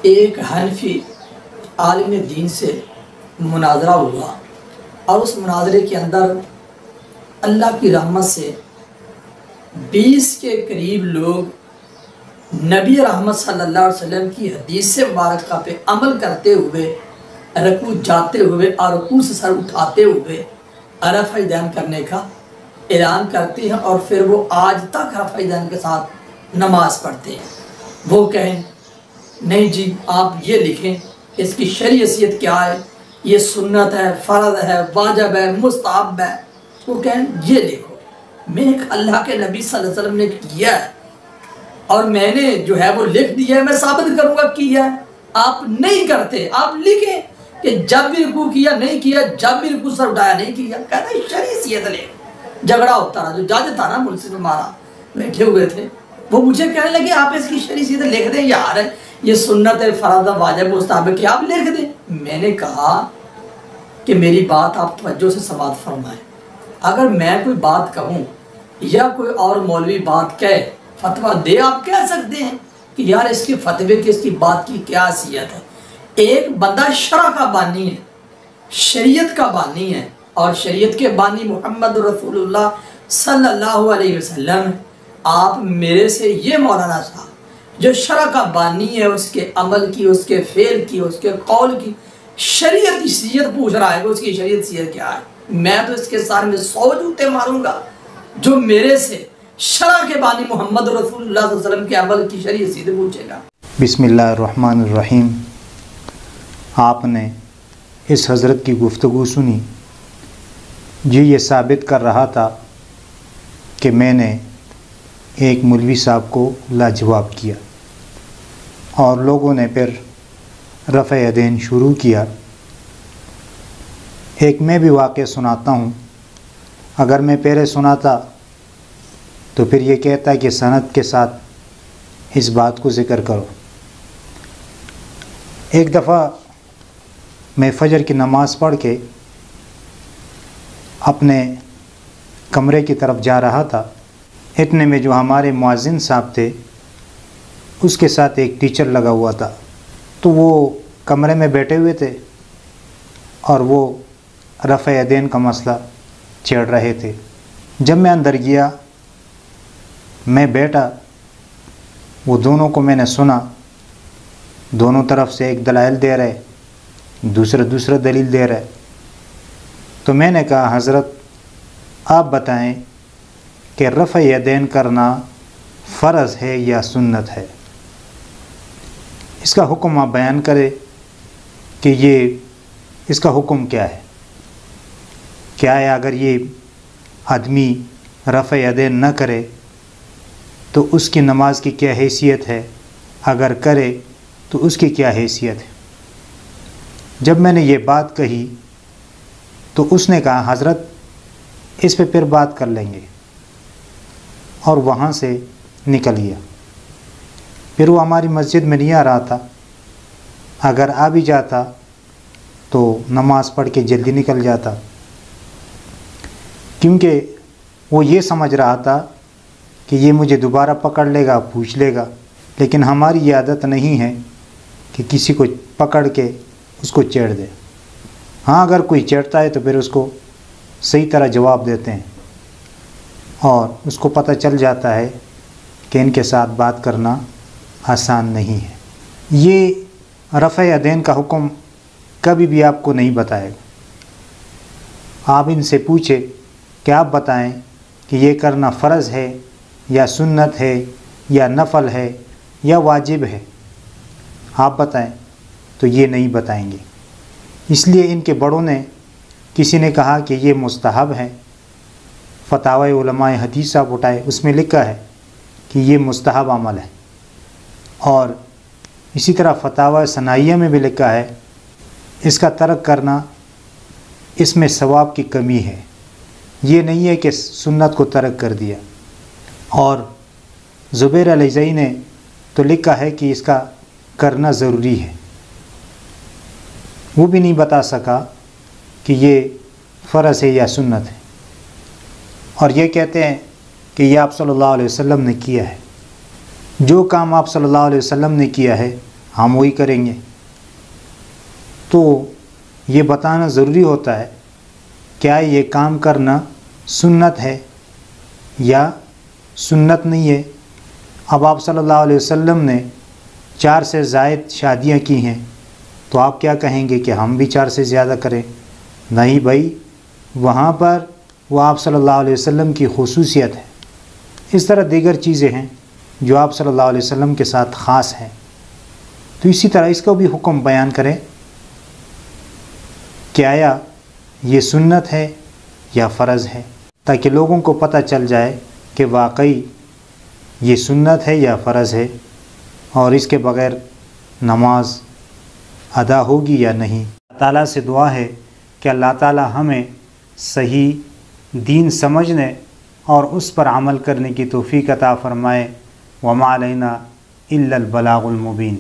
ایک حنفی عالم دین سے مناظرہ ہوا اور اس مناظرے کے اندر اللہ کی رحمت سے 20 کے قریب لوگ نبی رحمت صلی اللہ علیہ وسلم کی حدیث مبارکہ پہ عمل کرتے ہوئے، رکوع جاتے ہوئے اور رکوع سے سر اٹھاتے ہوئے رفع دین کرنے کا اعلان کرتے ہیں، اور پھر وہ آج تک رفع دین کے ساتھ نماز پڑھتے ہیں۔ وہ کہیں نہیں جی آپ یہ لکھیں اس کی شرعی حیثیت کیا ہے، یہ سنت ہے، فرض ہے، واجب ہے، مستحب ہے، وہ کہیں یہ لکھو۔ میں ایک اللہ کے نبی صلی اللہ علیہ وسلم نے کیا ہے اور میں نے جو ہے وہ لکھ دیا ہے، میں ثابت کروں گا کیا ہے۔ آپ نہیں کرتے، آپ لکھیں کہ جب بھی رکوع کیا نہیں کیا، جب بھی رکوع سر اٹھایا نہیں کیا۔ کہتا ہے شرعی حیثیت لے۔ جھگڑا ہوتا رہا، جو جج تھا نا ملزم میں ہمارا بیٹھے ہوئے تھے، وہ مجھے کہنے لگے آپ اس کی شرعی حیثیت لکھ دیں یار، یہ سنت ہے، فرض ہے، واجب مستحب ہے، کہ آپ لکھ دیں۔ میں نے کہا کہ میری بات آپ توجہ سے سماعت فرمائیں۔ اگر میں کوئی بات کہوں یا کوئی اور مولوی بات کہے، فتویٰ دے، آپ کہہ سکتے ہیں کہ یار اس کی فتوے کی، اس کی بات کی کیا حیثیت ہے۔ ایک بندہ شرع کا بانی ہے، شریعت کا بانی ہے، اور شریعت کے بانی محمد رسول اللہ صلی اللہ علیہ وسلم۔ آپ میرے سے یہ مولانا صاحب جو شرع کا بانی ہے، اس کے عمل کی، اس کے فعل کی، اس کے قول کی شریعت حیثیت پوچھ رہا ہے کہ اس کی شریعت حیثیت کیا ہے۔ میں تو اس کے ساتھ میں 100 جوتے ماروں گا جو میرے سے شرع کے بانی محمد رسول اللہ صلی اللہ علیہ وسلم کے عمل کی شریعت حیثیت پوچھے گا۔ بسم اللہ الرحمن الرحیم۔ آپ نے اس حضرت کی گفتگو سنی جو یہ ثابت کر رہا تھا کہ میں نے ایک مولوی صاحب کو لاجواب کیا، اور لوگوں نے پھر رفع یدین شروع کیا۔ ایک میں بھی واقعہ سناتا ہوں، اگر میں پہلے سناتا تو پھر یہ کہتا کہ سند کے ساتھ اس بات کو ذکر کرو۔ ایک دفعہ میں فجر کی نماز پڑھ کے اپنے کمرے کی طرف جا رہا تھا، اتنے میں جو ہمارے مؤذن صاحب تھے اس کے ساتھ ایک ٹیچر لگا ہوا تھا، تو وہ کمرے میں بیٹھے ہوئے تھے اور وہ رفع یدین کا مسئلہ چھیڑ رہے تھے۔ جب میں اندر گیا، میں بیٹھا، وہ دونوں کو میں نے سنا، دونوں طرف سے ایک دلائل دے رہے، دوسرا دلیل دے رہے۔ تو میں نے کہا حضرت آپ بتائیں کہ رفع یدین کرنا فرض ہے یا سنت ہے، اس کا حکم آپ بیان کرے کہ یہ اس کا حکم کیا ہے۔ کیا ہے اگر یہ آدمی رفع یدین نہ کرے تو اس کی نماز کی کیا حیثیت ہے، اگر کرے تو اس کی کیا حیثیت ہے۔ جب میں نے یہ بات کہی تو اس نے کہا حضرت اس پہ پھر بات کر لیں گے، اور وہاں سے نکل گیا۔ پھر وہ ہماری مسجد میں نہیں آ رہا تھا، اگر آ بھی جاتا تو نماز پڑھ کے جلدی نکل جاتا، کیونکہ وہ یہ سمجھ رہا تھا کہ یہ مجھے دوبارہ پکڑ لے گا، پوچھ لے گا۔ لیکن ہماری یہ عادت نہیں ہے کہ کسی کو پکڑ کے اس کو چیڑ دے۔ ہاں اگر کوئی چیڑتا ہے تو پھر اس کو صحیح طرح جواب دیتے ہیں، اور اس کو پتہ چل جاتا ہے کہ ان کے ساتھ بات کرنا آسان نہیں ہے۔ یہ رفع یدین کا حکم کبھی بھی آپ کو نہیں بتائے گا۔ آپ ان سے پوچھے کہ آپ بتائیں کہ یہ کرنا فرض ہے یا سنت ہے یا نفل ہے یا واجب ہے، آپ بتائیں، تو یہ نہیں بتائیں گے۔ اس لیے ان کے بڑوں نے، کسی نے کہا کہ یہ مستحب ہے، فتاوی علماء حدیث آپ اٹھائے، اس میں لکھا ہے کہ یہ مستحب عمل ہے، اور اسی طرح فتاوی ثنائیہ میں بھی لکھا ہے اس کا ترک کرنا اس میں ثواب کی کمی ہے، یہ نہیں ہے کہ سنت کو ترک کر دیا۔ اور زبیر علیزئی نے تو لکھا ہے کہ اس کا کرنا ضروری ہے، وہ بھی نہیں بتا سکا کہ یہ فرض ہے یا سنت ہے، اور یہ کہتے ہیں کہ یہ آپ صلی اللہ علیہ وسلم نے کیا ہے۔ جو کام آپ صلی اللہ علیہ وسلم نے کیا ہے ہم وہی کریں گے۔ تو یہ بتانا ضروری ہوتا ہے کیا یہ کام کرنا سنت ہے یا سنت نہیں ہے۔ اب آپ صلی اللہ علیہ وسلم نے 4 سے زائد شادیاں کی ہیں، تو آپ کیا کہیں گے کہ ہم بھی 4 سے زیادہ کریں؟ نہیں بھائی، وہاں پر وہ آپ صلی اللہ علیہ وسلم کی خصوصیت ہے۔ اس طرح دیگر چیزیں ہیں جو آپ صلی اللہ علیہ وسلم کے ساتھ خاص ہیں، تو اسی طرح اس کو بھی حکم بیان کریں کہ آیا یہ سنت ہے یا فرض ہے، تاکہ لوگوں کو پتہ چل جائے کہ واقعی یہ سنت ہے یا فرض ہے، اور اس کے بغیر نماز ادا ہوگی یا نہیں۔ اللہ تعالیٰ سے دعا ہے کہ اللہ تعالیٰ ہمیں صحیح دین سمجھنے اور اس پر عمل کرنے کی توفیق عطا فرمائے۔ وما علینا الا البلاغ المبین۔